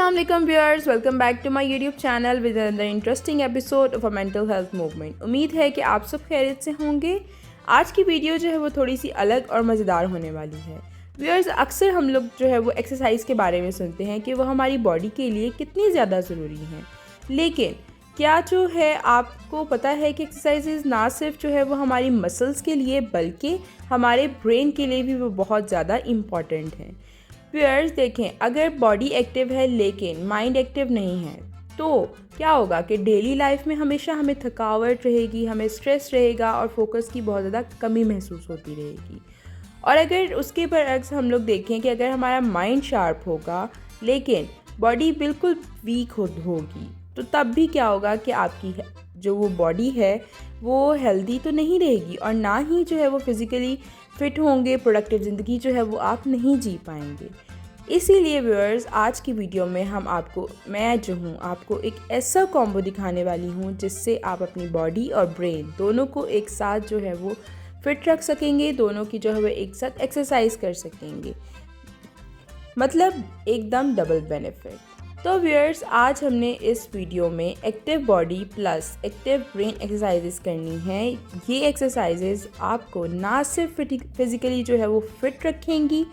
Assalamu alaikum viewers, welcome back to my YouTube channel with another interesting episode of a mental health movement। उम्मीद है कि आप सब खैरियत से होंगे। आज की वीडियो जो है वो थोड़ी सी अलग और मज़ेदार होने वाली है। व्यूअर्स, अक्सर हम लोग जो है वो एक्सरसाइज के बारे में सुनते हैं कि वो हमारी बॉडी के लिए कितनी ज़्यादा ज़रूरी है, लेकिन क्या जो है आपको पता है कि एक्सरसाइजेज ना सिर्फ जो है वो हमारी मसल्स के लिए बल्कि हमारे ब्रेन के लिए भी वो बहुत ज़्यादा इम्पॉर्टेंट हैं। व्यूअर्स देखें, अगर बॉडी एक्टिव है लेकिन माइंड एक्टिव नहीं है तो क्या होगा कि डेली लाइफ में हमेशा हमें थकावट रहेगी, हमें स्ट्रेस रहेगा और फोकस की बहुत ज़्यादा कमी महसूस होती रहेगी। और अगर उसके बरअक्स हम लोग देखें कि अगर हमारा माइंड शार्प होगा लेकिन बॉडी बिल्कुल वीक होगी तो तब भी क्या होगा कि आपकी जो वो बॉडी है वो हेल्दी तो नहीं रहेगी और ना ही जो है वो फिज़िकली फिट होंगे, प्रोडक्टिव ज़िंदगी जो है वो आप नहीं जी पाएंगे। इसीलिए व्यूअर्स, आज की वीडियो में मैं जो हूँ आपको एक ऐसा कॉम्बो दिखाने वाली हूँ जिससे आप अपनी बॉडी और ब्रेन दोनों को एक साथ जो है वो फिट रख सकेंगे, दोनों की जो है वो एक साथ एक्सरसाइज कर सकेंगे, मतलब एकदम डबल बेनिफिट। तो व्यूअर्स, आज हमने इस वीडियो में active body plus active brain exercises करनी है। ये एक्सरसाइजेस आपको ना सिर्फ फिज़िकली जो है वो फिट रखेंगी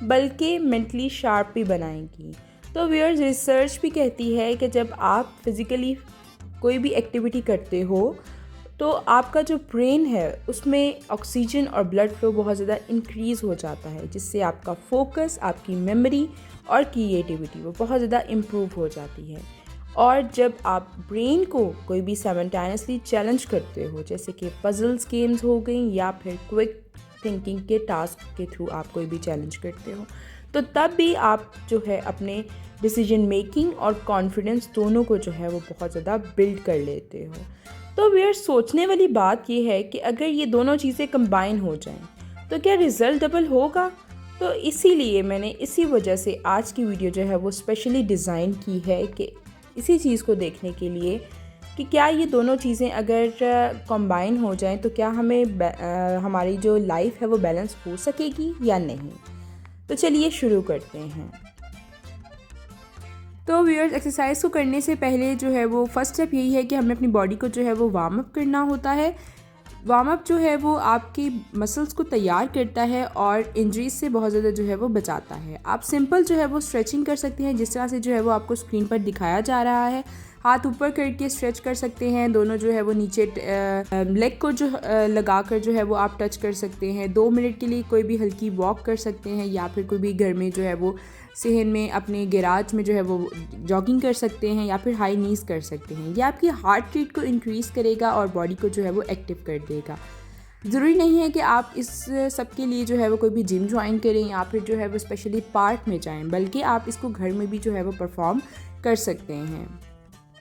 बल्कि मेंटली शार्प भी बनाएंगी। तो व्यूअर्स, रिसर्च भी कहती है कि जब आप फिज़िकली कोई भी एक्टिविटी करते हो तो आपका जो ब्रेन है उसमें ऑक्सीजन और ब्लड फ्लो बहुत ज़्यादा इंक्रीज़ हो जाता है, जिससे आपका फोकस, आपकी मेमोरी और क्रिएटिविटी वो बहुत ज़्यादा इम्प्रूव हो जाती है। और जब आप ब्रेन को कोई भी साइमल्टेनियसली चैलेंज करते हो, जैसे कि पजल्स गेम्स हो गई या फिर क्विक थिंकिंग के टास्क के थ्रू आप कोई भी चैलेंज करते हो, तो तब भी आप जो है अपने डिसीजन मेकिंग और कॉन्फिडेंस दोनों को जो है वो बहुत ज़्यादा बिल्ड कर लेते हो। तो व्यूअर्स, सोचने वाली बात ये है कि अगर ये दोनों चीज़ें कंबाइन हो जाएं तो क्या रिज़ल्ट डबल होगा? तो इसीलिए मैंने इसी वजह से आज की वीडियो जो है वो स्पेशली डिज़ाइन की है कि इसी चीज़ को देखने के लिए कि क्या ये दोनों चीज़ें अगर कंबाइन हो जाएं तो क्या हमारी जो लाइफ है वो बैलेंस हो सकेगी या नहीं। तो चलिए शुरू करते हैं। तो व्यूअर्स, एक्सरसाइज को करने से पहले जो है वो फर्स्ट स्टेप यही है कि हमें अपनी बॉडी को जो है वो वार्म अप करना होता है। वार्म अप जो है वो आपकी मसल्स को तैयार करता है और इंजरीज से बहुत ज़्यादा जो है वो बचाता है। आप सिंपल जो है वो स्ट्रेचिंग कर सकते हैं, जिस तरह से जो है वो आपको स्क्रीन पर दिखाया जा रहा है। हाथ ऊपर करके स्ट्रेच कर सकते हैं, दोनों जो है वो नीचे लेग को जो लगा कर जो है वो आप टच कर सकते हैं। 2 मिनट के लिए कोई भी हल्की वॉक कर सकते हैं या फिर कोई भी घर में जो है वो सहन में अपने गैराज में जो है वो जॉगिंग कर सकते हैं या फिर हाई नीज कर सकते हैं। ये आपकी हार्ट रेट को इंक्रीज़ करेगा और बॉडी को जो है वो एक्टिव कर देगा। ज़रूरी नहीं है कि आप इस सब के लिए जो है वो कोई भी जिम ज्वाइन करें या फिर जो है वो स्पेशली पार्क में जाएं, बल्कि आप इसको घर में भी जो है वो परफॉर्म कर सकते हैं।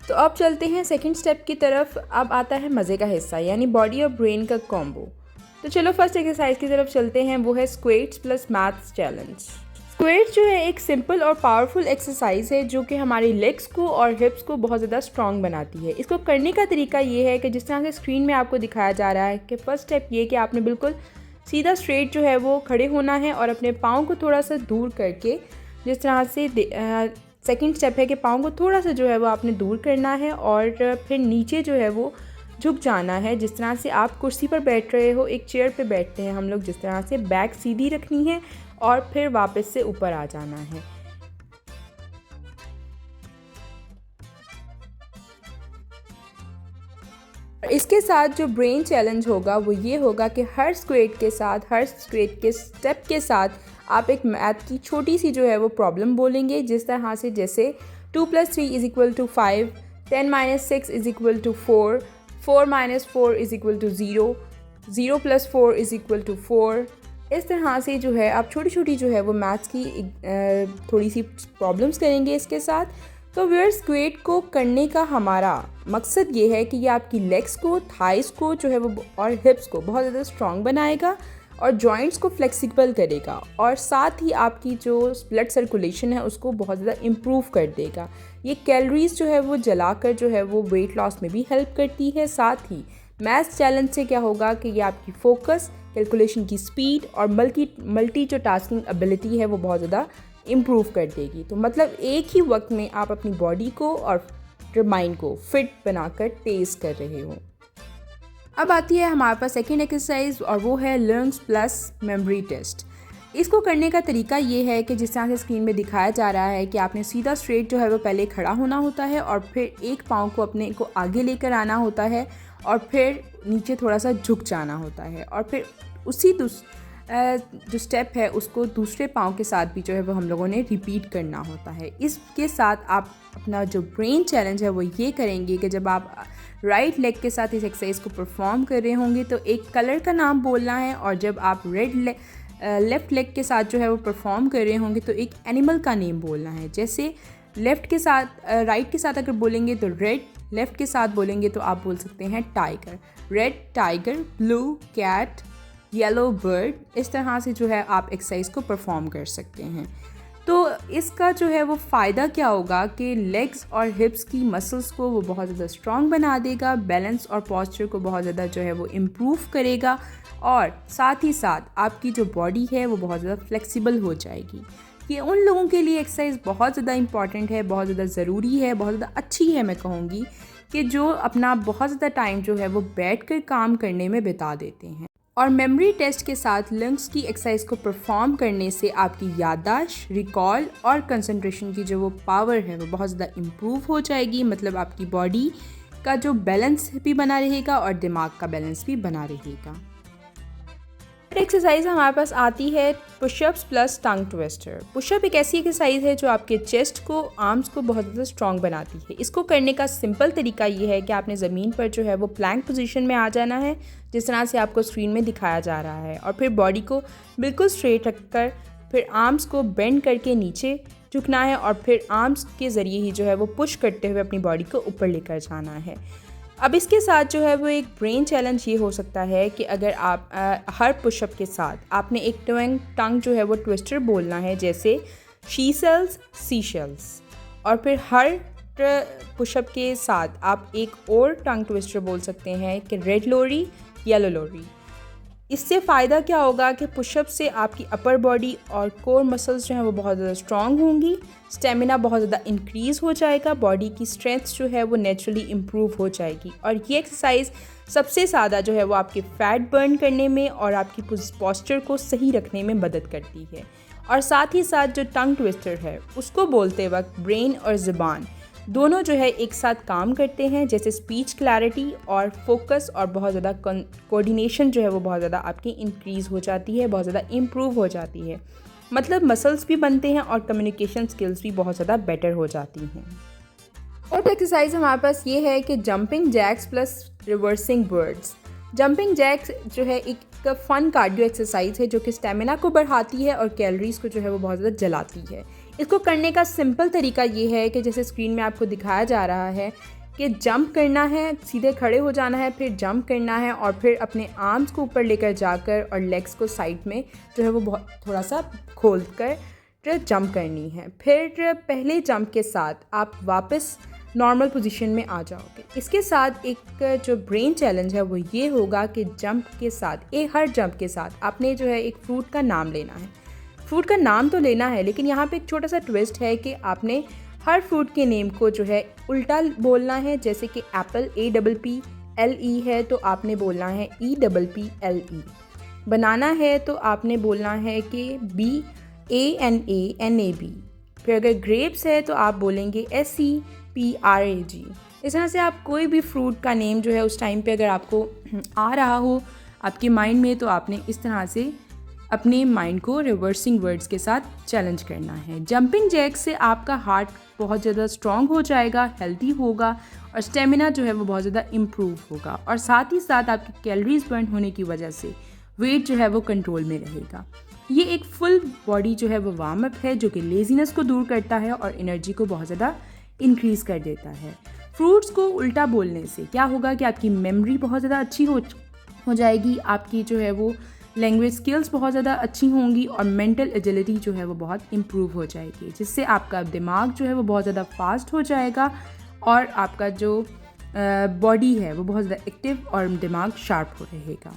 तो अब चलते हैं सेकंड स्टेप की तरफ। अब आता है मज़े का हिस्सा, यानी बॉडी और ब्रेन का कॉम्बो। तो चलो फर्स्ट एक्सरसाइज की तरफ चलते हैं, वो है squats plus maths challenge. Squats जो है एक सिंपल और पावरफुल एक्सरसाइज है जो कि हमारी लेग्स को और हिप्स को बहुत ज़्यादा स्ट्रॉन्ग बनाती है। इसको करने का तरीका ये है कि जिस तरह से स्क्रीन में आपको दिखाया जा रहा है कि फर्स्ट स्टेप ये कि आपने बिल्कुल सीधा स्ट्रेट जो है वो खड़े होना है और अपने पाँव को थोड़ा सा दूर करके, जिस तरह से सेकंड स्टेप है कि पाँव को थोड़ा सा जो है वो आपने दूर करना है और फिर नीचे जो है वो झुक जाना है, जिस तरह से आप कुर्सी पर बैठ रहे हो, एक चेयर पे बैठते हैं हम लोग, जिस तरह से बैक सीधी रखनी है और फिर वापस से ऊपर आ जाना है। इसके साथ जो ब्रेन चैलेंज होगा वो ये होगा कि हर स्क्वेट के स्टेप के साथ आप एक मैथ की छोटी सी जो है वो प्रॉब्लम बोलेंगे, जिस तरह से जैसे 2 + 3 = 5, 10 - 6 = 4, 4 - 4 = 0, 0 + 4 = 4। इस तरह से जो है आप छोटी छोटी जो है वो मैथ्स की थोड़ी सी प्रॉब्लम्स करेंगे इसके साथ। तो व्यूअर्स, स्क्वेट को करने का हमारा मकसद ये है कि ये आपकी लेग्स को, थाइस को जो है वो और हिप्स को बहुत ज़्यादा स्ट्रॉन्ग बनाएगा और जॉइंट्स को फ्लेक्सिबल करेगा और साथ ही आपकी जो ब्लड सर्कुलेशन है उसको बहुत ज़्यादा इम्प्रूव कर देगा। ये कैलोरीज जो है वो जलाकर जो है वो वेट लॉस में भी हेल्प करती है। साथ ही मैथ्स चैलेंज से क्या होगा कि ये आपकी फोकस, कैलकुलेशन की स्पीड और मल्टी जो टास्किंग एबिलिटी है वो बहुत ज़्यादा इम्प्रूव कर देगी। तो मतलब एक ही वक्त में आप अपनी बॉडी को और माइंड को फिट बनाकर तेज़ कर रहे हो। अब आती है हमारे पास सेकेंड एक्सरसाइज और वो है लंग्स प्लस मेमोरी टेस्ट। इसको करने का तरीका ये है कि जिस तरह से स्क्रीन में दिखाया जा रहा है कि आपने सीधा स्ट्रेट जो है वो पहले खड़ा होना होता है और फिर एक पाँव को अपने को आगे लेकर आना होता है और फिर नीचे थोड़ा सा झुक जाना होता है और फिर उसी जो स्टेप है उसको दूसरे पाँव के साथ भी जो है वो हम लोगों ने रिपीट करना होता है। इसके साथ आप अपना जो ब्रेन चैलेंज है वो ये करेंगे कि जब आप राइट लेग के साथ इस एक्सरसाइज को परफॉर्म कर रहे होंगे तो एक कलर का नाम बोलना है और जब आप लेफ़्ट लेग के साथ जो है वो परफॉर्म कर रहे होंगे तो एक एनिमल का नेम बोलना है। जैसे लेफ़्ट के साथ राइट के साथ अगर बोलेंगे तो रेड, लेफ़्ट के साथ बोलेंगे तो आप बोल सकते हैं tiger, red tiger, blue cat, yellow bird. इस तरह से जो है आप एक्सरसाइज को परफॉर्म कर सकते हैं। तो इसका जो है वो फ़ायदा क्या होगा कि लेग्स और हिप्स की मसल्स को वो बहुत ज़्यादा स्ट्रॉन्ग बना देगा, बैलेंस और पॉस्चर को बहुत ज़्यादा जो है वो इम्प्रूव करेगा और साथ ही साथ आपकी जो बॉडी है वो बहुत ज़्यादा फ्लेक्सिबल हो जाएगी। ये उन लोगों के लिए एक्सरसाइज बहुत ज़्यादा इंपॉर्टेंट है, बहुत ज़्यादा ज़रूरी है, बहुत ज़्यादा अच्छी है मैं कहूँगी, कि जो अपना बहुत ज़्यादा टाइम जो है वो बैठकर काम करने में बिता देते हैं। और मेमोरी टेस्ट के साथ लंग्स की एक्सरसाइज को परफॉर्म करने से आपकी याददाश्त, रिकॉल और कंसंट्रेशन की जो वो पावर है वो बहुत ज़्यादा इम्प्रूव हो जाएगी। मतलब आपकी बॉडी का जो बैलेंस भी बना रहेगा और दिमाग का बैलेंस भी बना रहेगा। एक्सरसाइज हमारे पास आती है pushups plus tongue twister. Pushup एक ऐसी एक्सरसाइज है जो आपके चेस्ट को, आर्म्स को बहुत ज़्यादा स्ट्रॉन्ग बनाती है। इसको करने का सिंपल तरीका ये है कि आपने ज़मीन पर जो है वो प्लैंक पोजीशन में आ जाना है, जिस तरह से आपको स्क्रीन में दिखाया जा रहा है, और फिर बॉडी को बिल्कुल स्ट्रेट रखकर फिर आर्म्स को बेंड करके नीचे झुकना है और फिर आर्म्स के ज़रिए ही जो है वो पुश करते हुए अपनी बॉडी को ऊपर लेकर जाना है। अब इसके साथ जो है वो एक ब्रेन चैलेंज ये हो सकता है कि अगर आप हर पुशअप के साथ आपने एक टंग जो है वो ट्विस्टर बोलना है, जैसे शी सेल्स सी शेल्स, और फिर हर पुशअप के साथ आप एक और टंग ट्विस्टर बोल सकते हैं कि रेड लोरी येलो लोरी। इससे फ़ायदा क्या होगा कि पुशअप से आपकी अपर बॉडी और कोर मसल्स जो हैं वो बहुत ज़्यादा स्ट्रॉन्ग होंगी, स्टेमिना बहुत ज़्यादा इंक्रीज़ हो जाएगा, बॉडी की स्ट्रेंथ जो है वो नेचुरली इम्प्रूव हो जाएगी। और ये एक्सरसाइज सबसे ज़्यादा जो है वो आपके फ़ैट बर्न करने में और आपकी पॉस्चर को सही रखने में मदद करती है। और साथ ही साथ जो टंग ट्विस्टर है उसको बोलते वक्त ब्रेन और ज़ुबान दोनों जो है एक साथ काम करते हैं, जैसे स्पीच क्लैरिटी और फोकस और बहुत ज़्यादा कोऑर्डिनेशन जो है वो बहुत ज़्यादा आपकी इंक्रीज़ हो जाती है, बहुत ज़्यादा इम्प्रूव हो जाती है। मतलब मसल्स भी बनते हैं और कम्युनिकेशन स्किल्स भी बहुत ज़्यादा बेटर हो जाती हैं। और एक्सरसाइज हमारे पास ये है कि jumping jacks plus reversing birds. Jumping jacks जो है एक फ़न कार्डियो एक्सरसाइज है जो कि स्टेमिना को बढ़ाती है और कैलोरीज़ को जो है वो बहुत ज़्यादा जलाती है। इसको करने का सिंपल तरीका ये है कि जैसे स्क्रीन में आपको दिखाया जा रहा है कि जंप करना है, सीधे खड़े हो जाना है, फिर जंप करना है और फिर अपने आर्म्स को ऊपर लेकर जाकर और लेग्स को साइड में जो है वो बहुत थोड़ा सा खोल कर जंप करनी है। फिर पहले जंप के साथ आप वापस नॉर्मल पोजीशन में आ जाओगे। इसके साथ एक जो ब्रेन चैलेंज है वो ये होगा कि जंप के साथ हर जंप के साथ आपने जो है एक फ्रूट का नाम लेना है। फ्रूट का नाम तो लेना है, लेकिन यहाँ पे एक छोटा सा ट्विस्ट है कि आपने हर फ्रूट के नेम को जो है उल्टा बोलना है। जैसे कि एप्पल APPLE है तो आपने बोलना है EPPLE। बनाना है तो आपने बोलना है कि BANANAB। फिर अगर ग्रेप्स है तो आप बोलेंगे SEPRAG। इस तरह से आप कोई भी फ्रूट का नेम जो है उस टाइम पे अगर आपको आ रहा हो आपके माइंड में, तो आपने इस तरह से अपने माइंड को रिवर्सिंग वर्ड्स के साथ चैलेंज करना है। जंपिंग जैक से आपका हार्ट बहुत ज़्यादा स्ट्रॉन्ग हो जाएगा, हेल्दी होगा और स्टेमिना जो है वो बहुत ज़्यादा इम्प्रूव होगा, और साथ ही साथ आपकी कैलोरीज बर्न होने की वजह से वेट जो है वो कंट्रोल में रहेगा। ये एक फुल बॉडी जो है वो वार्म अप है जो कि लेजीनेस को दूर करता है और एनर्जी को बहुत ज़्यादा इंक्रीज़ कर देता है। फ्रूट्स को उल्टा बोलने से क्या होगा कि आपकी मेमोरी बहुत ज़्यादा अच्छी हो जाएगी, आपकी जो है वो लैंग्वेज स्किल्स बहुत ज़्यादा अच्छी होंगी और मेंटल एजिलिटी जो है वो बहुत इम्प्रूव हो जाएगी, जिससे आपका दिमाग जो है वो बहुत ज़्यादा फास्ट हो जाएगा और आपका जो बॉडी है वो बहुत ज़्यादा एक्टिव और दिमाग शार्प हो रहेगा।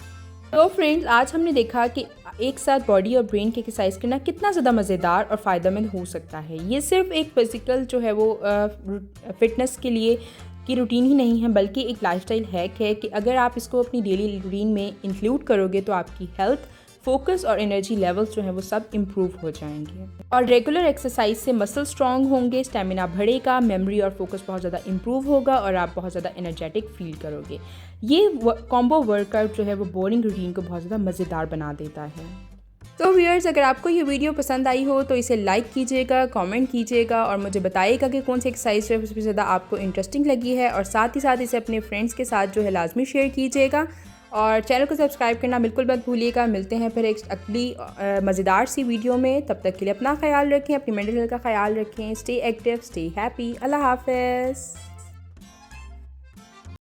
तो फ्रेंड्स, आज हमने देखा कि एक साथ बॉडी और ब्रेन की एक्सरसाइज करना कितना ज़्यादा मज़ेदार और फ़ायदेमंद हो सकता है। ये सिर्फ एक फिज़िकल जो है वो फिटनेस के लिए की रूटीन ही नहीं है, बल्कि एक लाइफस्टाइल हैक है कि अगर आप इसको अपनी डेली रूटीन में इंक्लूड करोगे तो आपकी हेल्थ, फोकस और एनर्जी लेवल्स जो हैं वो सब इम्प्रूव हो जाएंगे। और रेगुलर एक्सरसाइज से मसल स्ट्रॉन्ग होंगे, स्टेमिना बढ़ेगा, मेमोरी और फोकस बहुत ज़्यादा इम्प्रूव होगा और आप बहुत ज़्यादा एनर्जेटिक फील करोगे। ये कॉम्बो वर्कआउट जो है वो बोरिंग रूटीन को बहुत ज़्यादा मज़ेदार बना देता है। तो व्यूअर्स, अगर आपको ये वीडियो पसंद आई हो तो इसे लाइक कीजिएगा, कमेंट कीजिएगा और मुझे बताइएगा कि कौन सी एक्सरसाइज जो है सबसे ज़्यादा आपको इंटरेस्टिंग लगी है, और साथ ही साथ इसे अपने फ्रेंड्स के साथ जो है लाजमी शेयर कीजिएगा और चैनल को सब्सक्राइब करना बिल्कुल मत भूलिएगा। मिलते हैं फिर एक अगली मज़ेदार सी वीडियो में। तब तक के लिए अपना ख्याल रखें, अपनी मेंटल हेल्थ का ख्याल रखें। Stay active, stay happy. अल्लाह हाफ़िज़।